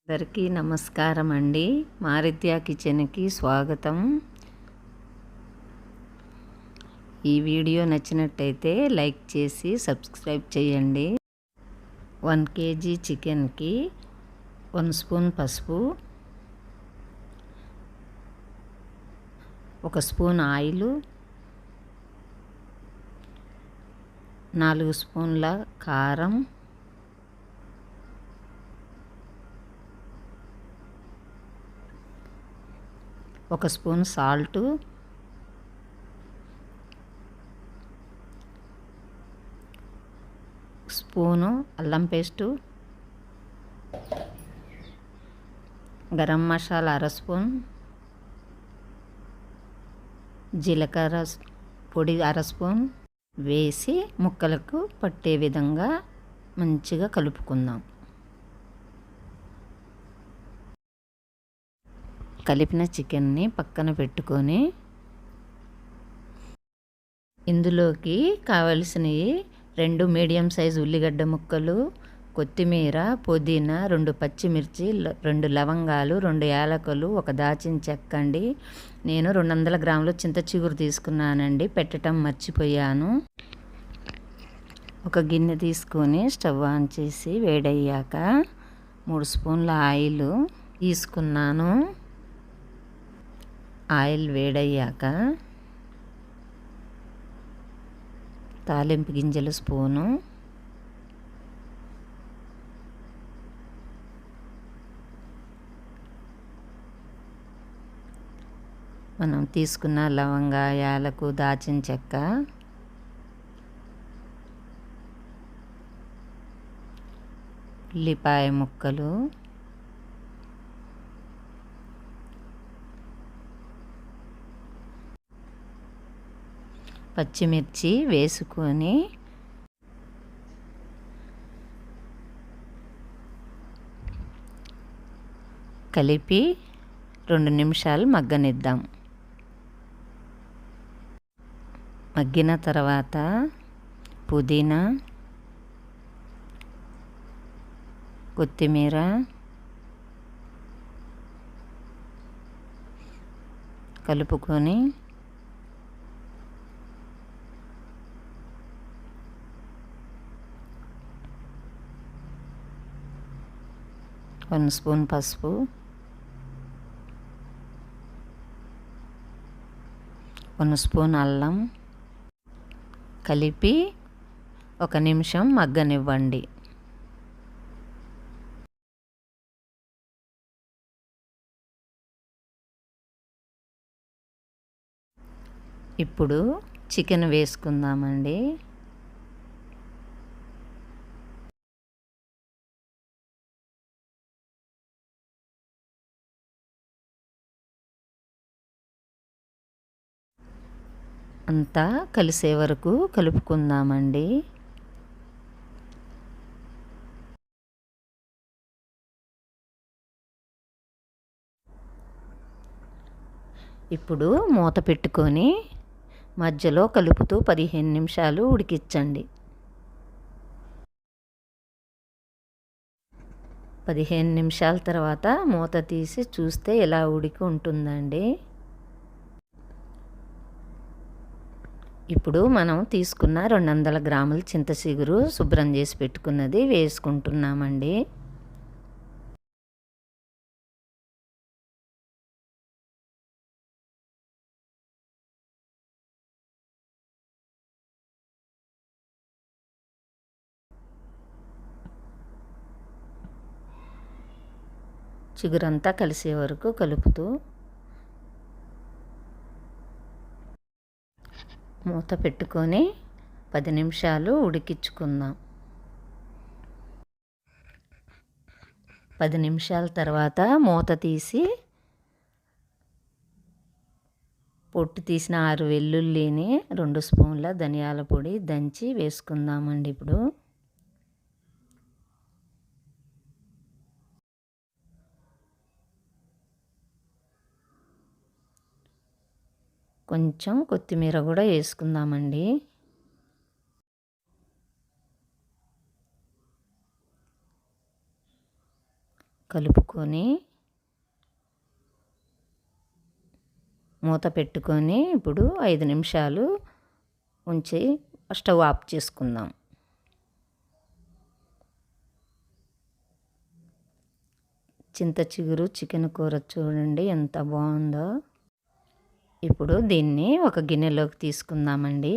అందరికీ నమస్కారం అండి. మారిత్య కిచెన్కి స్వాగతం. ఈ వీడియో నచ్చినట్టయితే లైక్ చేసి సబ్స్క్రైబ్ చేయండి. 1 kg చికెన్కి 1 స్పూన్ పసుపు, 1 స్పూన్ ఆయిల్, 4 స్పూన్ల కారం, 1 స్పూన్ సాల్టు, స్పూను అల్లం పేస్టు, గరం మసాలా 1/2 స్పూన్, జీలకర్ర పొడి 1/2 స్పూన్ వేసి ముక్కలకు పట్టే విధంగా మంచిగా కలుపుకుందాం. కలిపిన చికెన్ని పక్కన పెట్టుకొని ఇందులోకి కావలసినవి 2 మీడియం సైజు ఉల్లిగడ్డ ముక్కలు, కొత్తిమీర, పుదీనా, 2 పచ్చిమిర్చి, 2 లవంగాలు, 2 యాలకులు, 1 దాచిన చెక్క అండి. నేను 200 గ్రాములు చింత చిగురు తీసుకున్నానండి, పెట్టడం మర్చిపోయాను. ఒక గిన్నె తీసుకొని స్టవ్ ఆన్ చేసి వేడయ్యాక 3 స్పూన్ల ఆయిల్ తీసుకున్నాను. ఆయిల్ వేడయ్యాక తాలింపు గింజలు స్పూను, మనం తీసుకున్న లవంగ, యాలకు, దాచిన చెక్క, ఉల్లిపాయ ముక్కలు, పచ్చిమిర్చి వేసుకొని కలిపి 2 నిమిషాలు మగ్గనిద్దాం. మగ్గిన తర్వాత పుదీనా, కొత్తిమీర, కలుపుకొని వన్ స్పూన్ పసుపు, 1 స్పూన్ అల్లం కలిపి 1 నిమిషం మగ్గనివ్వండి. ఇప్పుడు చికెన్ వేసుకుందామండి. అంతా కలిసే వరకు కలుపుకుందామండి. ఇప్పుడు మూత పెట్టుకొని మధ్యలో కలుపుతూ 15 నిమిషాలు ఉడికించండి. 15 నిమిషాల తర్వాత మూత తీసి చూస్తే ఇలా ఉడికి ఉంటుందండి. ఇప్పుడు మనం తీసుకున్న 200 గ్రాముల చింత చిగురు శుభ్రం చేసి పెట్టుకున్నది వేసుకుంటున్నామండి. చిగురంతా కలిసే వరకు కలుపుతూ మూత పెట్టుకొని 10 నిమిషాలు ఉడికించుకుందాం. 10 నిమిషాల తర్వాత మూత తీసి పొట్టు తీసిన 6 వెల్లుల్లిని, 2 స్పూన్ల ధనియాల పొడి దంచి వేసుకుందామండి. ఇప్పుడు కొంచెం కొత్తిమీర కూడా వేసుకుందామండి. కలుపుకొని మూత పెట్టుకొని ఇప్పుడు 5 నిమిషాలు ఉంచి స్టవ్ ఆఫ్ చేసుకుందాం. చింత చిగురు చికెన్ కూర చూడండి ఎంత బాగుందో. ఇప్పుడు దీన్ని ఒక గిన్నెలోకి తీసుకుందామండి.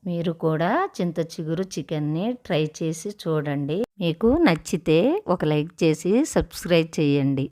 మీరు కూడా చింత చిగురు చికెన్ని ట్రై చేసి చూడండి. మీకు నచ్చితే ఒక లైక్ చేసి సబ్స్క్రైబ్ చేయండి.